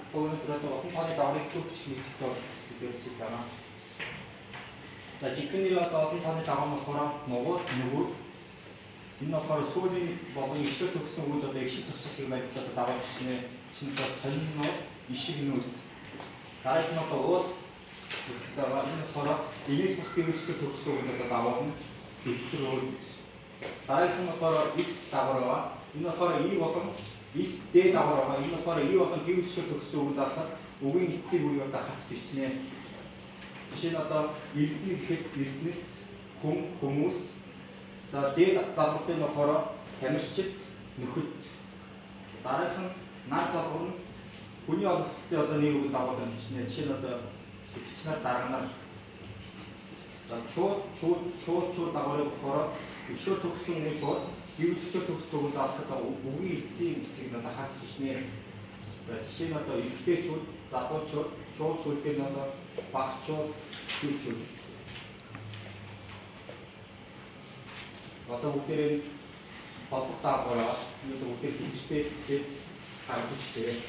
Өөрөөр хэлбэл олон тооны даврыг төвчний хэлбэрчил байна. За жинхэнэ одоо олон тооны даваа болохоор нөгөө энэ болохоор сүүлийн болон ишээ төгсөн үед одоо ишээ тусах байдлаар одоо даваа бичнэ. Шинэ бас сониннууд ишиг нүүд. Дараагийн нь одоо уул даваа энэ болохоор инээс бус биеэрчил төгсөн үед одоо даваа нь дэвтэр өөр. Дараагийн нь болохоор ис даваа байгаа. Энэ болохоор и болон ис д даваа байгаа. Энэ болохоор и болон биеэрчил төгсөн үед залхад үгийн эцсийг үе одоо хас бичнэ. Жишээ нь одоо эрдэнэ гэхэд эрдэнэс хүмүүс. За д залгуудын нь болохоор тамирчид нөхөд. Дараагийнх нь наад залгуур нь хүний олонхтой одоо нэг үг дагуулсан бичнэ. Жишээ нь одоо бичнээр дарганаар. За шууд дагуулыг болохоор ишөө төгсөн үе шууд биеэрчил төгсөн үед залхад үгийн эцсийн үсгийг одоо хас бичнэ. За жишээ нь одоо эрэгтэйчүүд, залуучууд, шууд дээр нь одоо багчууд, хүүчүүд. Одоо бүгдээрээ холбох даавар байгаа. Бүгдээр хэлжтэй харагдаж байна.